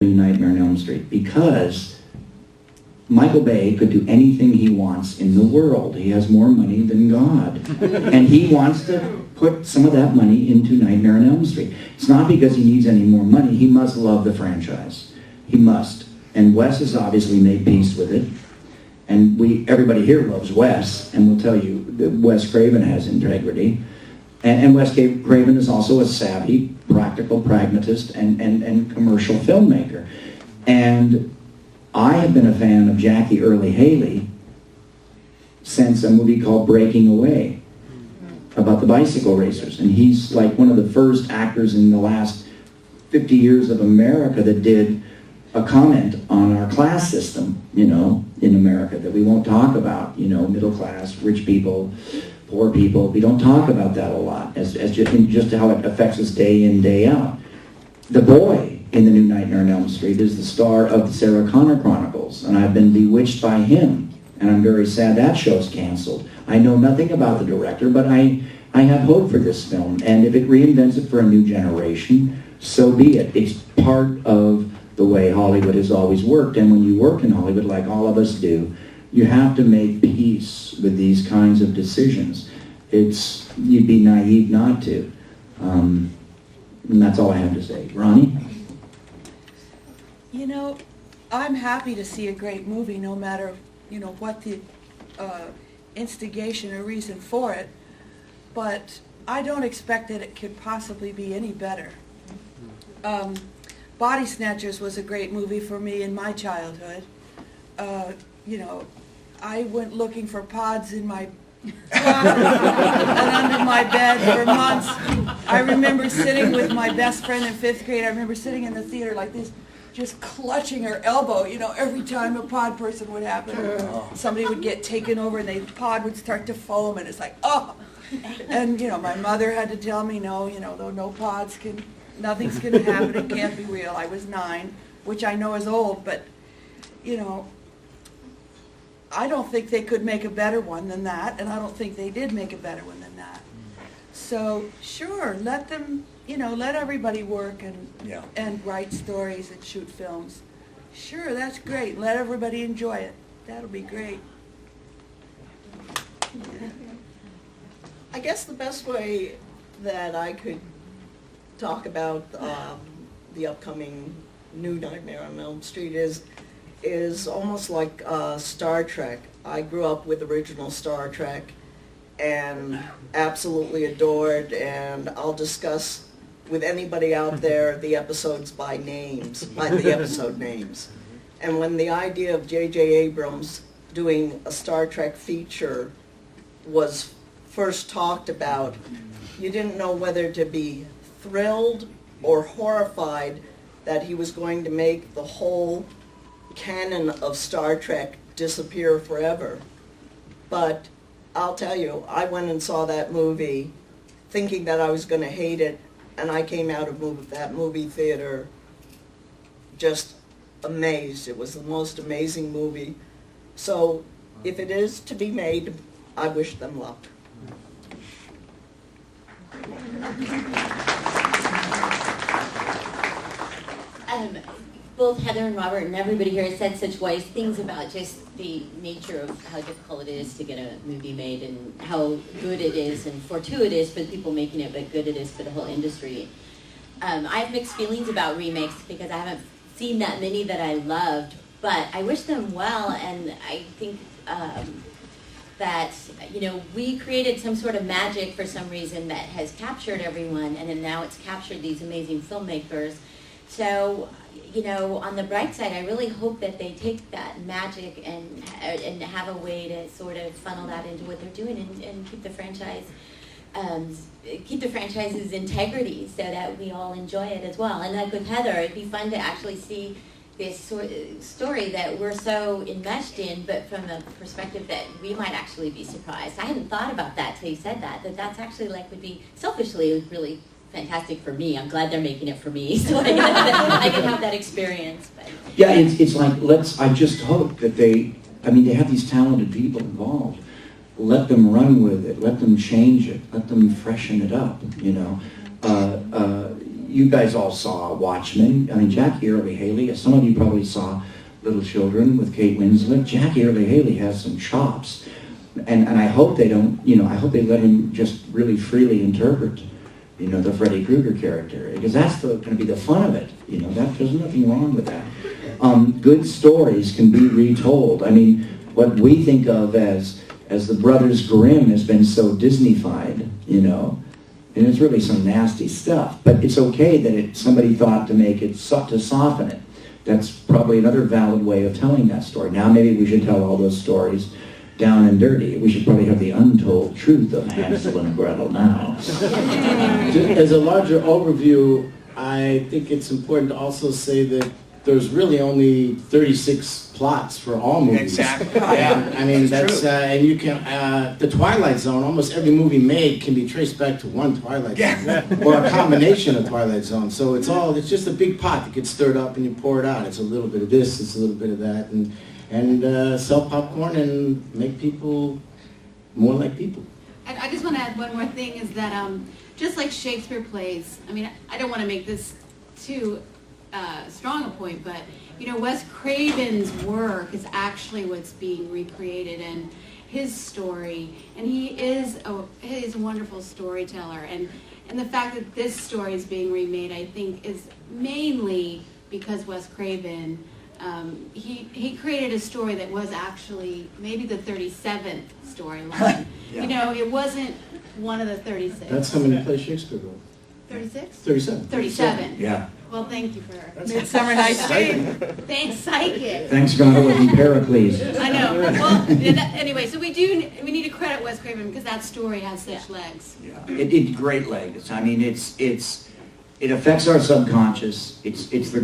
Nightmare on Elm Street, because Michael Bay could do anything he wants in the world. He has more money than God. And he wants to put some of that money into Nightmare on Elm Street. It's not because he needs any more money. He must love the franchise. He must. And Wes has obviously made peace with it. And everybody here loves Wes, and will tell you that Wes Craven has integrity. And Wes Craven is also a savvy, practical pragmatist and commercial filmmaker. And I have been a fan of Jackie Earle Haley since a movie called Breaking Away, about the bicycle racers. And he's like one of the first actors in the last 50 years of America that did a comment on our class system, you know, in America that we won't talk about, you know, middle class, rich people, poor people. We don't talk about that a lot, as just how it affects us day in, day out. The boy in the new Nightmare on Elm Street is the star of the Sarah Connor Chronicles, and I've been bewitched by him, and I'm very sad that show's canceled. I know nothing about the director, but I have hope for this film, and if it reinvents it for a new generation, so be it. It's part of the way Hollywood has always worked, and when you work in Hollywood, like all of us do, you have to make peace with these kinds of decisions. You'd be naive not to. And that's all I have to say. Ronnie? You know, I'm happy to see a great movie, no matter, you know, what the instigation or reason for it, but I don't expect that it could possibly be any better. Body Snatchers was a great movie for me in my childhood. You know, I went looking for pods in my closet and under my bed for months. I remember sitting with my best friend in 5th grade. I remember sitting in the theater like this, just clutching her elbow, you know, every time a pod person would happen. Somebody would get taken over and the pod would start to foam, and it's like, oh! And, you know, my mother had to tell me, no, you know, no pods can, nothing's going to happen, it can't be real. I was 9, which I know is old, but, you know, I don't think they could make a better one than that, and I don't think they did make a better one than that. So, sure, let them, you know, let everybody work and write stories and shoot films. Sure, that's great. Let everybody enjoy it. That'll be great. Yeah. I guess the best way that I could talk about the upcoming new Nightmare on Elm Street is almost like Star Trek. I grew up with original Star Trek and absolutely adored, and I'll discuss with anybody out there the episodes by names, by the episode names. And when the idea of J.J. Abrams doing a Star Trek feature was first talked about, you didn't know whether to be thrilled or horrified that he was going to make the whole canon of Star Trek disappear forever. But I'll tell you, I went and saw that movie thinking that I was going to hate it, and I came out of that movie theater just amazed. It was the most amazing movie. So if it is to be made, I wish them luck. Both Heather and Robert and everybody here has said such wise things about just the nature of how difficult it is to get a movie made and how good it is and fortuitous for the people making it, but good it is for the whole industry. I have mixed feelings about remakes because I haven't seen that many that I loved, but I wish them well, and I think that, you know, we created some sort of magic for some reason that has captured everyone, and then now it's captured these amazing filmmakers. So, you know, on the bright side, I really hope that they take that magic and have a way to sort of funnel that into what they're doing and keep the franchise's integrity so that we all enjoy it as well. And like with Heather, it'd be fun to actually see this story that we're so enmeshed in, but from a perspective that we might actually be surprised. I hadn't thought about that till you said that that's actually like would be selfishly really fantastic for me. I'm glad they're making it for me, so I can have that experience. But yeah, it's like, I just hope that they have these talented people involved. Let them run with it. Let them change it. Let them freshen it up, you know. you guys all saw Watchmen. I mean, Jackie Earle Haley, some of you probably saw Little Children with Kate Winslet. Jackie Earle Haley has some chops. And I hope they don't, I hope they let him just really freely interpret, the Freddy Krueger character. Because that's going to be the fun of it. There's nothing wrong with that. Good stories can be retold. I mean, what we think of as the Brothers Grimm has been so Disney-fied, and it's really some nasty stuff. But it's okay that somebody thought to make it, to soften it. That's probably another valid way of telling that story. Now maybe we should tell all those stories down and dirty. We should probably have the untold truth of Hansel and Gretel now. As a larger overview, I think it's important to also say that there's really only 36 plots for all movies. Exactly. Yeah, I mean, that's and you can, the Twilight Zone, almost every movie made can be traced back to one Twilight Zone, or a combination of Twilight Zone. So it's just a big pot that gets stirred up and you pour it out. It's a little bit of this, it's a little bit of that, and sell popcorn and make people more like people. I just want to add one more thing, is that just like Shakespeare plays, I mean, I don't want to make this too strong a point, but Wes Craven's work is actually what's being recreated in his story, and he is a wonderful storyteller, and the fact that this story is being remade, I think, is mainly because Wes Craven, he created a story that was actually maybe the 37th storyline. Yeah. It wasn't one of the 36. That's how many plays Shakespeare wrote. 36? 37. 37. Yeah. Well, thank you for... Midsummer Night's Dream. Thanks, Psychic. Thanks God it wasn't Pericles. I know. Well, anyway, so we need to credit Wes Craven because that story has such legs. Yeah. It's great legs. I mean, it affects our subconscious. It's the